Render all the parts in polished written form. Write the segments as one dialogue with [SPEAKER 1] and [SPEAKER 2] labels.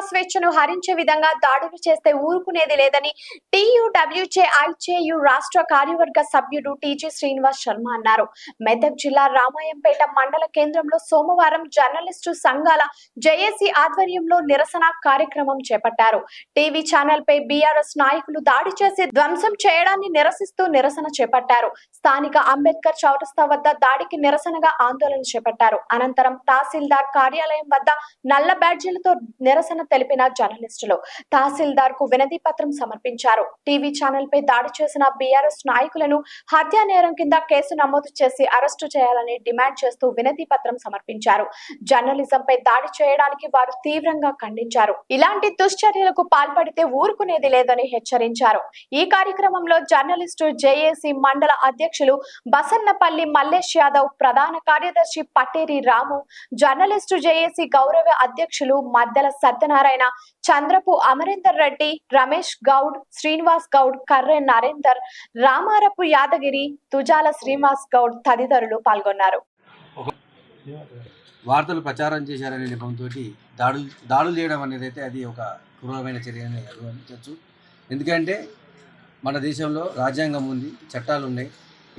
[SPEAKER 1] స్వేచ్ఛను హరించే విధంగా దాడులు చేస్తే ఊరుకునేది లేదని TUWJIJU రాష్ట్ర కార్యవర్గ సభ్యుడు టీజీ శ్రీనివాస్ శర్మ అన్నారు. మెదక్ జిల్లా రామాయంపేట మండల కేంద్రంలో సోమవారం జర్నలిస్టు సంఘాల జేఏసీ ఆధ్వర్యంలో నిరసన కార్యక్రమం చేపట్టారు. టీవీ ఛానల్ పై బీఆర్ఎస్ నాయకులు దాడి చేసి ధ్వంసం చేయడాన్ని నిరసిస్తూ నిరసన చేపట్టారు. స్థానిక అంబేద్కర్ చౌరస్తా వద్ద దాడికి నిరసనగా ఆందోళన చేపట్టారు. అనంతరం తహసీల్దార్ కార్యాలయం వద్ద నల్ల బ్యాడ్జీలతో నిరసన తెలిపిన జర్నలిస్టులు తహసీల్దార్ కు వినతి పత్రం సమర్పించారు. టీవీ ఛానల్ పై దాడి చేసిన బీఆర్ఎస్ నాయకులను హత్యా నేరం కింద కేసు నమోదు చేసి అరెస్టు చేయాలని డిమాండ్ చేస్తూ వినతి పత్రం సమర్పించారు. జర్నలిజం పై దాడి చేయడానికి వారు తీవ్రంగా ఖండించారు. ఇలాంటి దుశ్చర్యలకు పాల్పడితే ఊరుకునేది లేదని హెచ్చరించారు. ఈ కార్యక్రమంలో జర్నలిస్టు జేఏసీ మండల అధ్యక్షులు బసన్నపల్లి మల్లేష్ యాదవ్, ప్రధాన కార్యదర్శి పట్టేరి రాము, జర్నలిస్టు జేఏసీ గౌరవ అధ్యక్షులు మద్దెల సత్యనారాయణ, చంద్రపు అమరేందర్ రెడ్డి, రమేష్ గౌడ్, శ్రీనివాస్ గౌడ్, కర్రె నరేందర్, రామారపు యాదగిరి, తుజాల శ్రీనివాస్ గౌడ్ తదితరులు పాల్గొన్నారు.
[SPEAKER 2] వార్తలు ప్రచారం చేశారనే నెపంతో దాడులు చేయడం అనేది అయితే అది ఒక క్రూరమైన చర్య అని అభివర్ణించవచ్చు. ఎందుకంటే మన దేశంలో రాజ్యాంగం ఉంది, చట్టాలు ఉన్నాయి.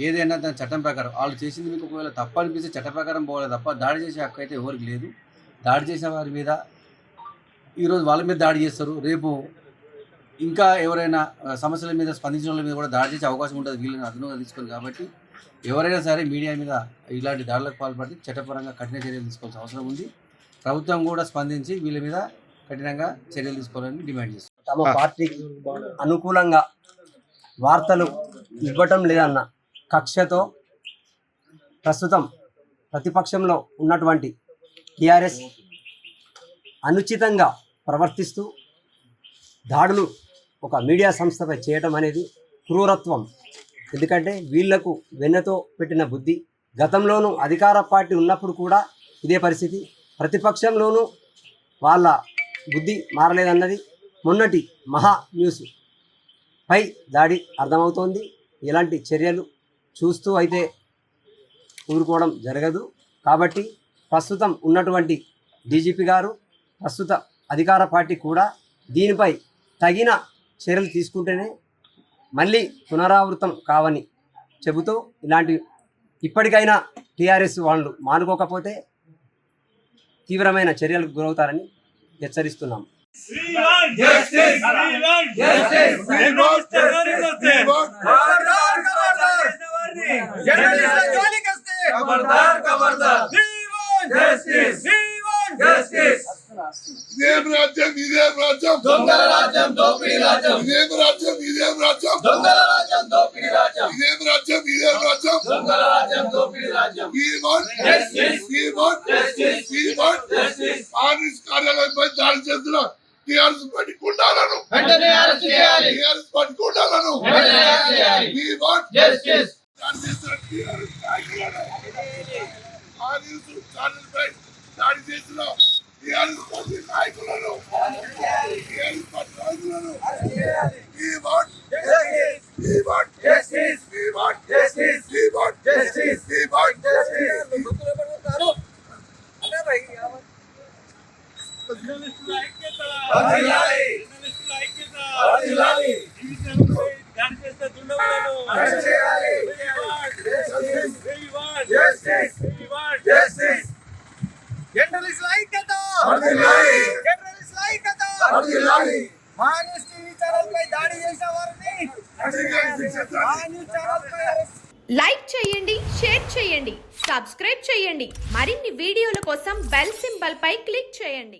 [SPEAKER 2] ఏదైనా దాని చట్టం ప్రకారం వాళ్ళు చేసింది మీకు ఒకవేళ తప్పు అనిపిస్తే చట్ట ప్రకారం పోవాలి తప్ప దాడి చేసే హక్కు అయితే ఎవరికి లేదు. దాడి చేసిన వారి మీద ఈరోజు వాళ్ళ మీద దాడి చేస్తారు, రేపు ఇంకా ఎవరైనా సమస్యల మీద స్పందించిన వాళ్ళ మీద కూడా దాడి చేసే అవకాశం ఉంటుంది వీళ్ళని అదనంగా తీసుకొని. కాబట్టి ఎవరైనా సరే మీడియా మీద ఇలాంటి దాడులకు పాల్పడితే చట్టపరంగా కఠిన చర్యలు తీసుకోవాల్సిన అవసరం ఉంది. ప్రభుత్వం కూడా స్పందించి వీళ్ళ మీద కఠినంగా చర్యలు తీసుకోవాలని డిమాండ్ చేస్తారు.
[SPEAKER 3] తమ పార్టీకి అనుకూలంగా వార్తలు ఇవ్వటం లేదన్న కక్షతో ప్రస్తుతం ప్రతిపక్షంలో ఉన్నటువంటి టీఆర్ఎస్ అనుచితంగా ప్రవర్తిస్తూ దాడులు ఒక మీడియా సంస్థపై చేయటం అనేది క్రూరత్వం. ఎందుకంటే వీళ్లకు వెన్నతో పెట్టిన బుద్ధి. గతంలోనూ అధికార పార్టీ ఉన్నప్పుడు కూడా ఇదే పరిస్థితి, ప్రతిపక్షంలోనూ వాళ్ళ బుద్ధి మారలేదన్నది మొన్నటి మహా న్యూస్ పై దాడి అర్థమవుతోంది. ఇలాంటి చర్యలు చూస్తూ అయితే ఊరుకోవడం జరగదు. కాబట్టి ప్రస్తుతం ఉన్నటువంటి డీజీపీ గారు, ప్రస్తుత అధికార పార్టీ కూడా దీనిపై తగిన చర్యలు తీసుకుంటేనే మళ్ళీ పునరావృతం కావని చెబుతూ ఇలాంటి ఇప్పటికైనా టీఆర్ఎస్ వాళ్ళు మానుకోకపోతే తీవ్రమైన చర్యలకు గురవుతారని హెచ్చరిస్తున్నాం.
[SPEAKER 4] ఇదేం రాజ్యం, ఇదేం రాజ్యం, దొంగల రాజ్యం, దోపిడీ రాజ్యం. ఇదేం రాజ్యం, ఇదేం రాజ్యం, దొంగల రాజ్యం, దోపిడీ రాజ్యం. ఇదేం రాజ్యం, ఇదేం రాజ్యం, దొంగల రాజ్యం, దోపిడీ రాజ్యం. ఆర్ఎస్ కార్యాలయంపై దాడి చేస్తున్న టీఆర్ఎస్ పార్టీ గుండాలను వెంటనే అరెస్ట్ చేయాలి. టీఆర్ఎస్ పార్టీ గుండాలను వెంటనే అరెస్ట్ చేయాలి. We want justice. టీఆర్ఎస్ నాయకులను ఆర్ఎస్ ఛానల్పై దాడి చేస్తున్న టీఆర్ఎస్ పార్టీ నాయకులను టీఆర్ఎస్ పార్టీ నాయకులను we want justice. We want justice. We want justice. We want justice. We want justice. అరే భాయ్ జర్నలిస్టుల ఐక్యత వర్ధిల్లాలి. జర్నలిస్టుల ఐక్యత వర్ధిల్లాలి. ఈ విషయంపై దాడి చేస్తే దుండగులను అరెస్ట్ చేయాలి. We want justice. We want justice. We want justice. జర్నలిస్టుల ఐక్యత వర్ధిల్లాలి. జర్నలిస్టుల ఐక్యత వర్ధిల్లాలి. మాన్యూస్ టీవీ ఛానల్ పై దాడి చేసిన వారిని మాన్యూస్ ఛానల్ పై
[SPEAKER 1] లైక్ చేయండి, షేర్ చేయండి, సబ్స్క్రైబ్ చేయండి. మరిన్ని వీడియోల కోసం బెల్ సింబల్ పై క్లిక్ చేయండి.